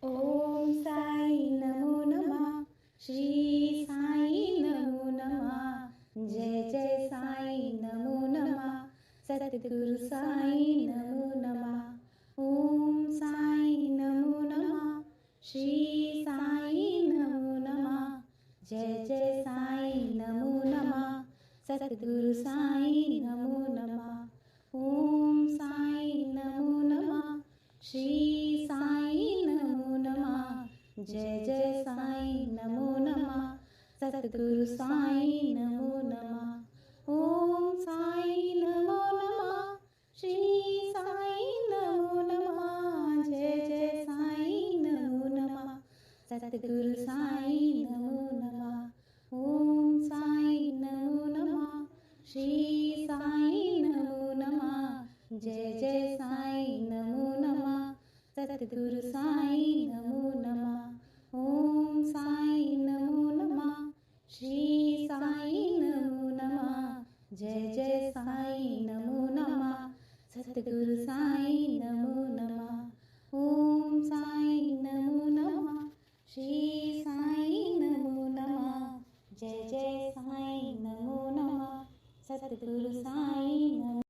ओम साई नमो नमः। श्री साई नमो नमः। जय जय साई नमो नमः। सद्गुरु साई नमो नमः। ओम साई नमो नमः। श्री साई नमो नमः। जय जय साई नमो नमः। सद्गुरु साई नमो नमः। ओम साई नमो नमः। श्री साई नमो नमः। जय जय साई नमो नमः। सद्गुरु साई नमो नमः। ओम साई नमो नमः। श्री साई नमो नमः। जय जय साई नमो नमः। सद्गुरु साई नमो नमः। ओम साई नमो नमः। श्री साई नमो नमः। जय जय साई नमो नमः। सद्गुरु साई नमो नमः। ओम साई नमो नमः। श्री साई नमो नमः। जय जय साई नमो नमः। सद्गुरु साई नमो नमः। ओम साई नमो नमः। श्री साई नमो नमः। जय जय साई नमो नमः। सद्गुरु साई नमो।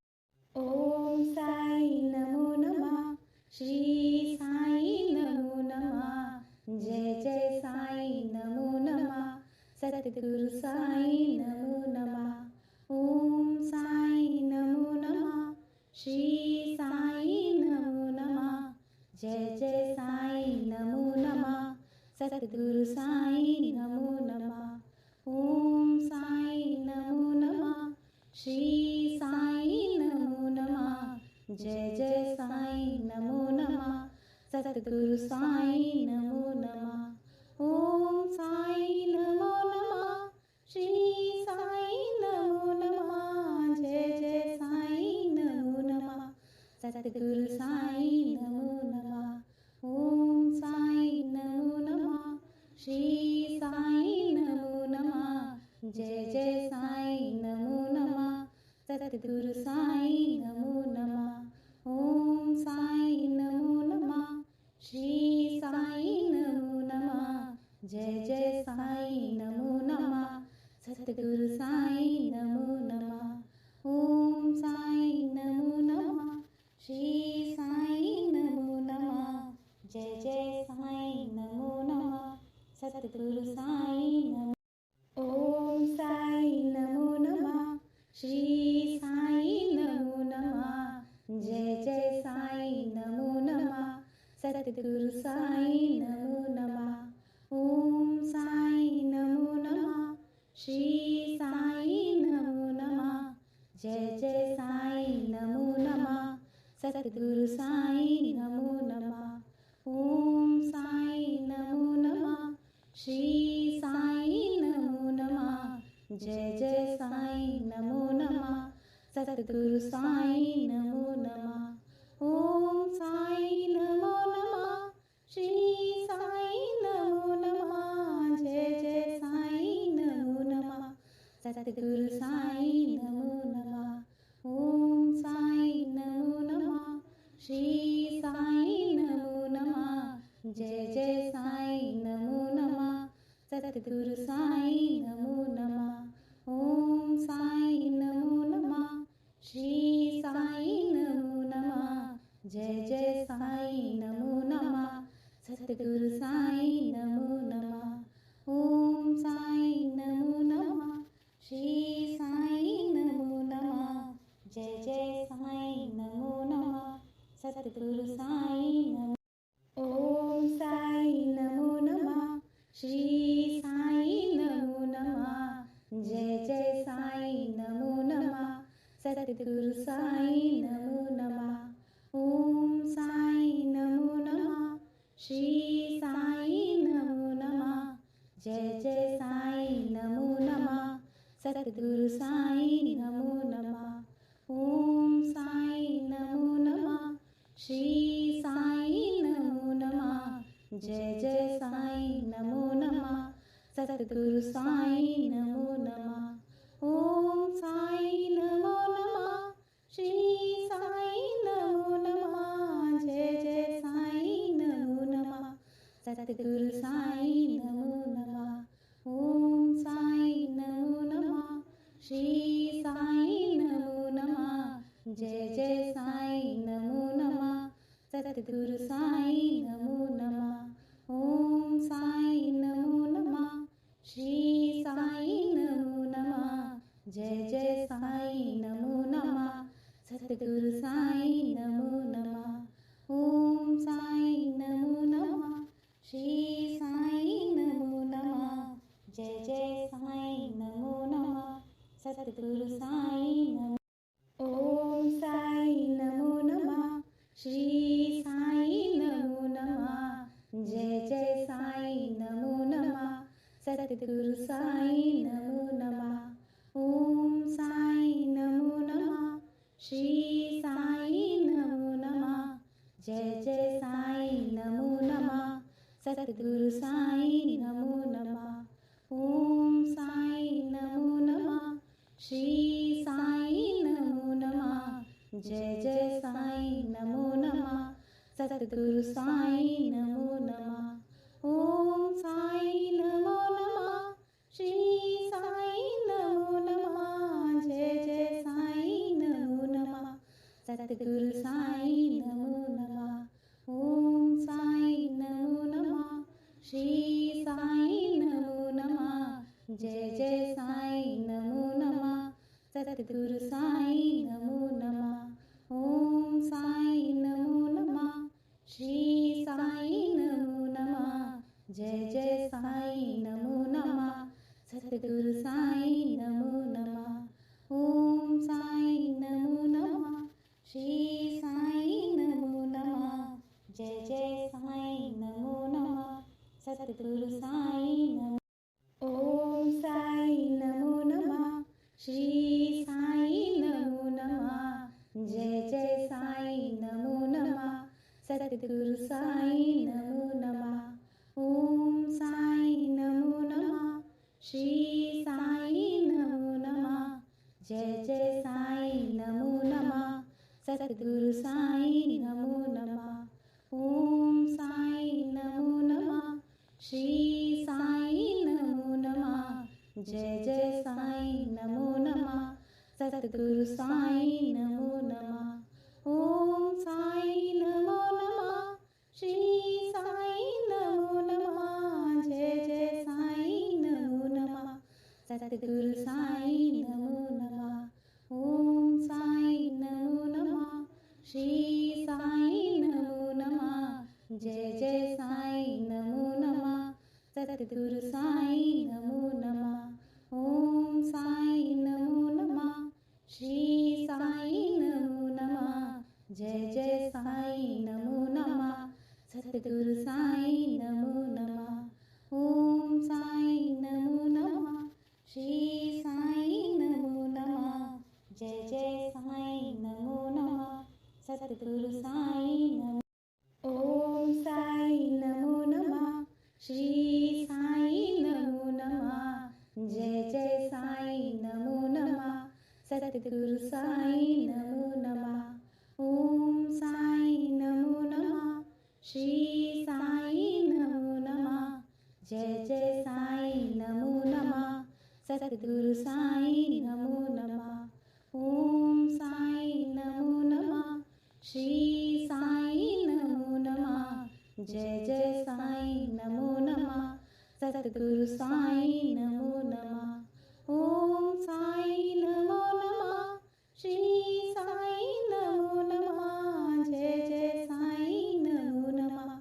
ओम साई नमो नमः। श्री साई नमो नमः। जय जय साई नमो नमः। सद्गुरु साई नमो नमः। ओम साई नमो नमः। श्री साई नमो नमः। जय जय साई नमो नमः। सद्गुरु साई नमो नमः। ओम साई नमो नमः। श्री साई नमो नमः। जय जय साई नमो नमः। सद्गुरु साई नमो नमः। ओम साई नमो नमः। श्री साई नमो नमः। जय जय साई नमो नमः। सद्गुरु साई नमो नमः। ओम साई नमो नमः। श्री साई नमो नमः। जय जय साई नमो नमः। सद्गुरु साई नमो नमः। ओम साई नमो नमः। श्री साई नमो नमः। जय जय साई नमो नमः। सद्गुरु साई नमो नमः। ओम साई नमो नमः। श्री साई नमो नमः। जय जय साई नमो नमः। सद्गुरु साई नमो। ओम साई नमो नमः। श्री साई नमो नमः। जय जय साई नमो नमः। सद्गुरु साई नमो नमः। ओम साई नमो नमः। श्री साई नमो नमः। जय जय साई नमो नमः। सद्गुरु साई नमो नमः। ओम साई नमो नमः। श्री साई नमो नमः। जय जय साई नमो नमः। सद्गुरु साई नमो नमः। ओम साई नमो नमः। श्री साई नमो नमः। जय जय साई नमो नमः। सद्गुरु साई नमो नमः। ओम साई नमो नमः। श्री साई नमो नमः। जय जय साई नमो नमः। सद्गुरु साई नमो नमः। ओम साई नमो नमः। श्री साई नमो नमः। जय जय साई नमो नमः। सद्गुरु साई नमो नमः। ओम साई नमो नमः। श्री साई नमो नमः। जय जय साई नमो नमः। सद्गुरु साई नमो। ओम साई नमो नमः। श्री साई नमो नमः। जय जय साई नमो नमः। सद्गुरु साई नमो नमः। ओम साई नमो नमः। श्री साई नमो नमः। जय जय साई नमो नमः। सद्गुरु साई नमो नमः। ओम साई नमो नमः। श्री साई नमो नमः। जय जय साई नमो नमः। सद्गुरु साई नमो नमः। ओम साई नमो नमः। श्री साई नमो नमः। जय जय साई नमो नमः। सद्गुरु साईं नमो नमः। ओम साईं नमो नमः। श्री साईं नमो नमः। जय जय साईं नमो नमः। सद्गुरु साईं नमो नमः। ओम साईं नमो नमः। श्री साईं नमो नमः। जय जय साईं नमो नमः। सद्गुरु साईं नमो नमः। ओम साईं नमो नमः। श्री साईं नमो नमः। जय जय साईं नमो नमः। सद्गुरु साईं नमो। ओम साईं नमो नमः। श्री साईं नमो नमः। जय जय साईं नमो नमः। सद्गुरु साईं नमो नमः। ओम साईं नमो नमः। श्री साईं नमो नमः। जय जय साईं नमो नमः। सद्गुरु साईं नमो नमः। ओम साईं नमो नमः। श्री साईं नमो नमः। जय जय साईं नमो नमः। सद्गुरु साईं नमो नमः। ओम साईं नमो नमः। श्री साईं नमो नमः। जय जय साईं नमो नमः। सद्गुरु साईं नमो नमः। ओम साईं नमो नमः। श्री साईं नमो नमः। जय जय साईं नमो नमः। सद्गुरु साईं नमो नमः। ओम साईं नमो नमः। श्री साईं नमो नमः। जय जय साईं नमो नमः। सद्गुरु साईं नमो नमः। ओम साईं नमो नमः। श्री साईं नमो नमः। जय जय साईं नमो नमः। सद्गुरु साईं नमो। ओम साईं नमो नमः। श्री साईं नमो नमः। जय जय साईं नमो नमः। सद्गुरु साईं नमो नमः। ओम साईं नमो नमः। श्री साईं नमो नमः। जय जय साईं नमो नमः। सद्गुरु साईं नमो नमः। ओम साईं नमो नमः। श्री साईं नमो नमः। जय जय साईं नमो नमः। सद्गुरु साईं नमो नमः। ओम साईं नमो नमः। श्री साईं नमो नमः। जय जय साईं नमो नमः। सद्गुरु साईं नमो नमः। ओम साईं नमो नमः। श्री साईं नमो नमः। जय जय साईं नमो नमः। सद्गुरु साईं नमो नमः। ओम साईं नमो नमः। श्री साईं नमो नमः। जय जय साईं नमो नमः। सद्गुरु साईं नमो नमः। ओम साईं नमो नमः। श्री साईं नमो नमः। जय जय साईं नमो नमः। सद्गुरु साईं नमो। ओम साईं नमो नमः। श्री साईं नमो नमः। जय जय साईं नमो नमः। सद्गुरु साईं नमो नमः। ओम साईं नमो नमः। श्री साईं नमो नमः। जय जय साईं नमो नमः। सद्गुरु साईं नमो नमः। ओम साईं नमो नमः। श्री साईं नमो नमः। जय जय साईं नमो नमः। सद्गुरु साईं नमो नमः। ओम साईं नमो नमः। श्री साईं नमो नमः। जय जय साईं नमो नमः।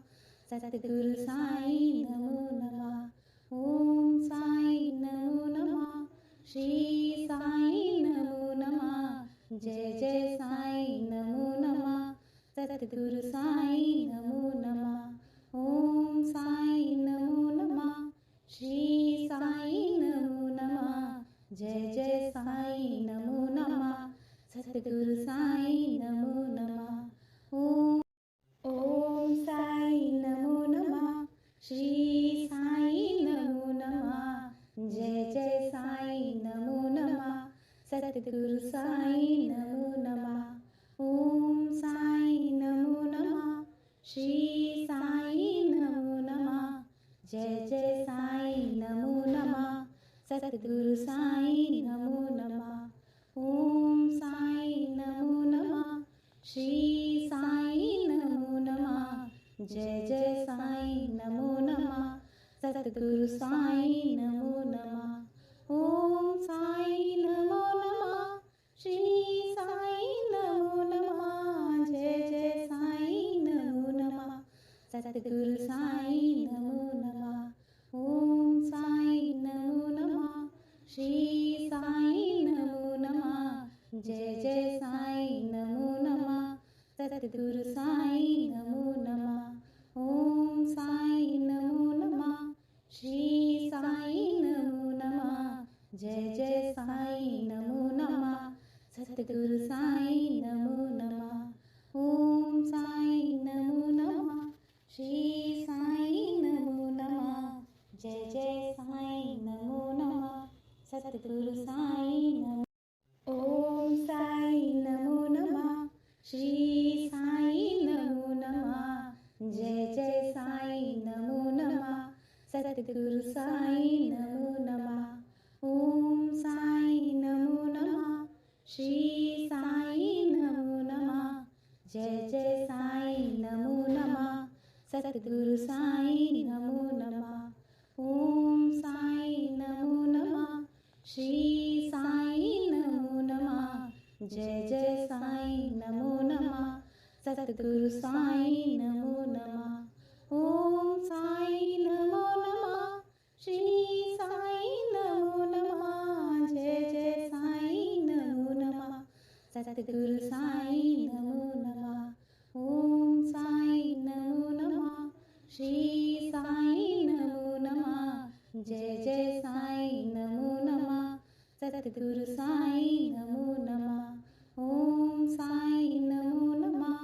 सद्गुरु साईं नमो नमः। ओम साईं नमो नमः। श्री साईं नमो नमः। जय जय साईं नमो नमः। सद्गुरु साईं नमो नमः। ओम साईं नमो नमः। श्री साईं नमो नमः। जय जय साईं नमो नमः। सद्गुरु साईं नमो नमः। ओम साईं नमो नमः। श्री साईं नमो नमः। जय जय साईं नमो नमः। सद्गुरु साईं नमो नमः। ओम साईं नमो नमः। श्री साईं नमो नमः। जय जय साईं नमो नमः सतगुरु साईं नमो नमः ओम साईं नमो नमः श्री साईं नमो नमः जय जय साईं नमो नमः सतगुरु साईं नमो नमः ओम साईं नमो नमः श्री साईं नमो नमः जय जय साईं नमो नमः सतगुरु साईं नमो नमः ओम साईं नमो नमः श्री साईं नमो नमः जय जय साईं नमो नमः सतगुरु साईं नमो नमः ओम साईं नमो नमः श्री साईं नमो नमः जय जय साईं नमो नमः सतगुरु साईं नमो नमः ओम साईं नमो नमः श्री साईं नमो नमः जय जय साईं नमो नमः सतगुरु साईं नमो ओम साईं नमो नमः श्री साईं नमो नमः जय जय साईं नमो नमः सतगुरु साईं नमो नमः ओम साईं नमो नमः श्री साईं नमो नमः जय जय साईं नमो नमः सतगुरु साईं नमो नमः ओम साईं नमो नमः श्री साईं नमो नमः जय जय साईं नमो नमः सतगुरु साईं नमो नमः ओम साईं नमो नमः श्री साईं नमो नमः जय जय साईं नमो नमः सतगुरु साईं नमो नमः ओम साईं नमो नमः श्री साईं नमो नमः जय जय साईं नमो नमः सतगुरु साईं नमो नमः ओम साईं नमो नमः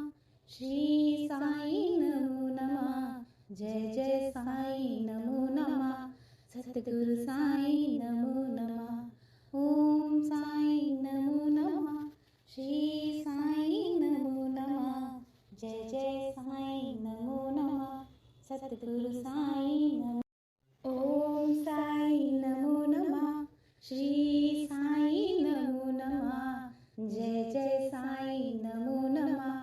श्री साईं नमो नमः जय जय साईं नमो नमः सतगुरु साईं नमो नमः ओम साईं नमो नमः श्री साईं नमो नमः जय जय साईं नमो नमः सतगुरु साईं नमो ओम साईं नमो नमः श्री साईं नमो नमः जय जय साईं नमो नमः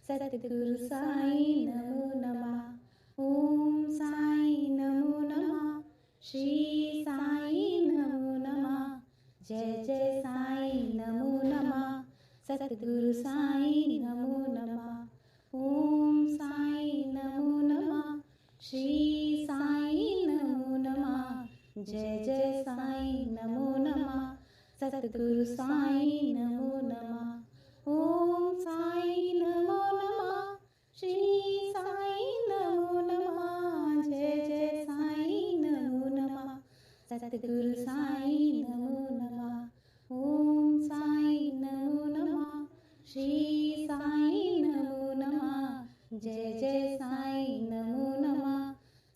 सतगुरु साईं नमो नमः ओम साईं नमो नमः श्री साईं नमो नमः जय जय साईं नमो नमः सतगुरु साईं नमो नमः ओम साईं नमो नमः श्री साईं नमो नमः जय जय साईं नमो नमः सतगुरु साईं नमो नमः ओम साईं नमो नमः श्री साईं नमो नमः जय जय साईं नमो नमः सतगुरु साईं नमो नमः ओम साईं नमो नमः श्री साईं नमो नमः जय जय साईं नमो नमः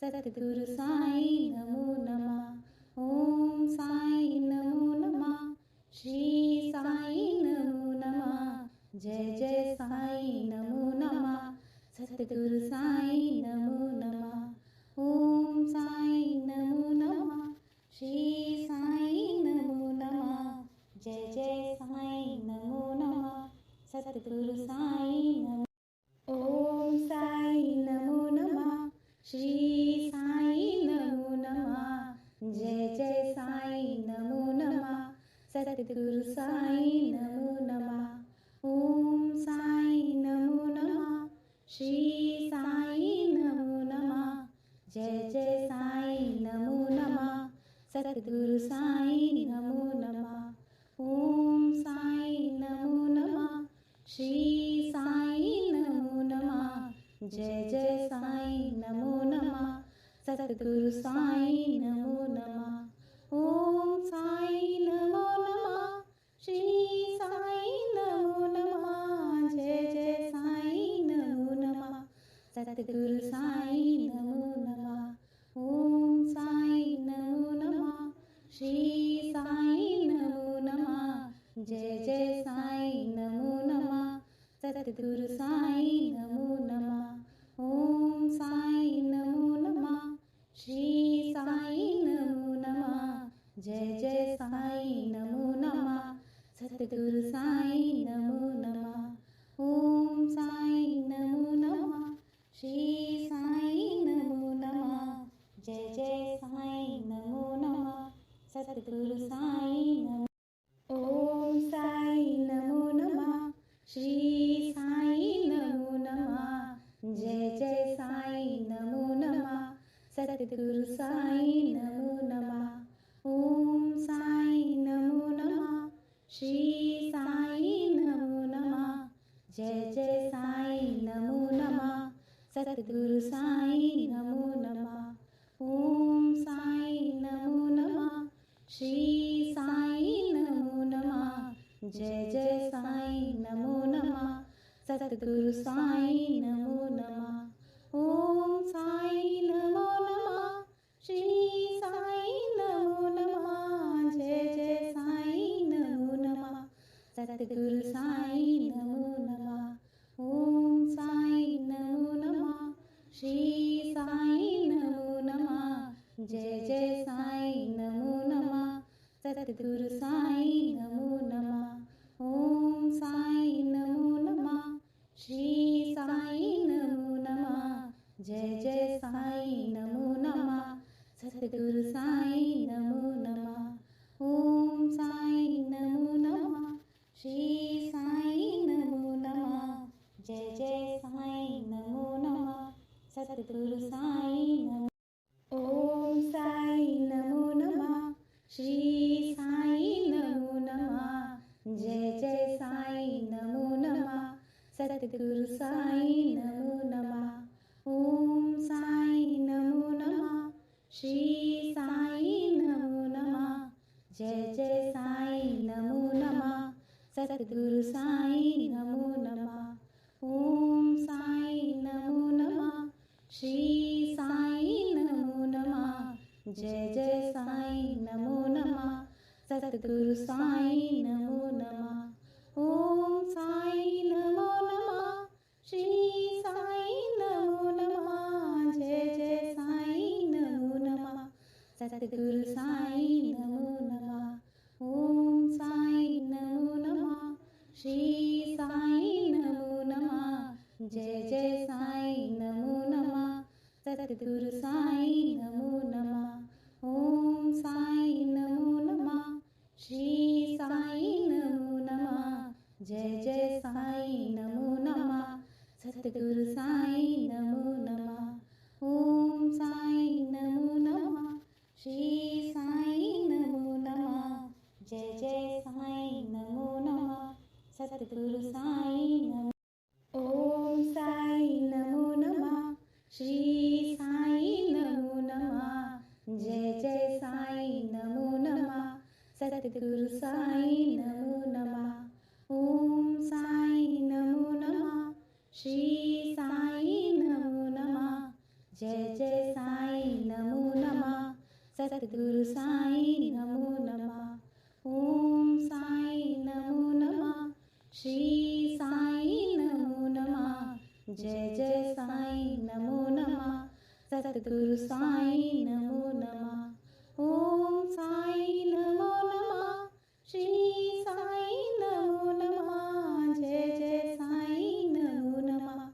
सतगुरु साईं नमो नमः ओम साईं नमो नमः श्री साईं नमो नमः जय जय साईं नमो नमः सतगुरु साईं नमो नमः ओम साईं नमो नमः श्री साईं नमो नमः जय जय साईं नमो नमः सतगुरु साईं नमो ओम साईं नमो नमः श्री साईं नमो नमः जय जय साईं नमो नमः सतगुरु साईं नमो नमः ओम साईं नमो नमः श्री साईं नमो नमः जय जय साईं नमो नमः सतगुरु साईं नमो नमः ओम साईं नमो नमः श्री साईं नमो नमः जय जय साईं नमो नमः सतगुरु साईं नमो नमः ओम साईं नमो नमः श्री साईं नमो नमः जय जय साईं नमो नमः सतगुरु साईं नमो नमः ओम साईं नमो नमः श्री साईं नमो नमः जय जय साईं नमो नमः सतगुरु साईं नमो नमः ओम साईं नमो नमः श्री सद्गुरु साई नमो नमः. ओम साई नमो नमः. श्री साई नमो नमः. जय जय साई नमो नमः. सद्गुरु साई नमो नमः. ओम साई नमो नमः. श्री साई नमो नमः. जय जय साई नमो नमः. सद्गुरु साई नमो नमः. ओम साई नमो नमः. श्री साई नमो नमः. जय जय साई नमो नमः. सद्गुरु साई नमो नमः. ओम साई नमो नमः. श्री साई नमो नमः. जय जय साई नमो नमः. सद्गुरु साई नमो नमः. ओम साई नमो नमः. श्री साई नमो नमः. जय जय साई नमो नमः. सद्गुरु साई नमो नमः. ओम साई नमो नमः. श्री साई नमो नमः. जय जय साई नमो नमः. सद्गुरु साई नमो. ओम साई नमो नमः. श्री साई नमो नमः. जय जय साई नमो नमः. सद्गुरु साई नमो नमः. ओम साई नमो नमः. श्री साई नमो नमः. जय जय साई नमो नमः. सद्गुरु साई नमो नमः. ओम साई नमो नमः. श्री साई नमो नमः. जय जय साई नमो नमः. सद्गुरु साई नमो नमः. ओम साई नमो नमः. श्री साई नमो नमः. जय जय साई नमो नमः. सद्गुरु साई नमो नमः. ओम साई नमो नमः. श्री साई नमो नमः. जय जय साई नमो नमः. सद्गुरु साई नमो नमः. ओम साई नमो नमः. श्री साई नमो नमः. जय जय साई नमो नमः. सद्गुरु साई नमो नमः. ओम साई नमो नमः. श्री साई नमो नमः. जय जय साई नमो नमः. सद्गुरु साई नमो. ओम साई नमो नमः. श्री साई नमो नमः. जय जय साई नमो नमः. सद्गुरु साई नमो नमः. ओम साई नमो नमः. श्री साई नमो नमः. जय जय साई नमो नमः. सद्गुरु साई नमो नमः. ओम साई नमो नमः. श्री साई नमो नमः. जय जय साई नमो नमः. सद्गुरु साई नमो नमः. ओम साई नमो नमः. श्री साई नमो नमः. जय जय साई नमो नमः.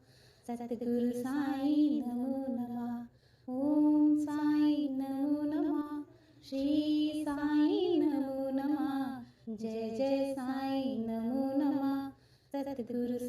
सद्गुरु साई नमो नमः. ओम साई नमो नमः. श्री साई नमो नमः. जय जय साई नमो नमः. सद्गुरु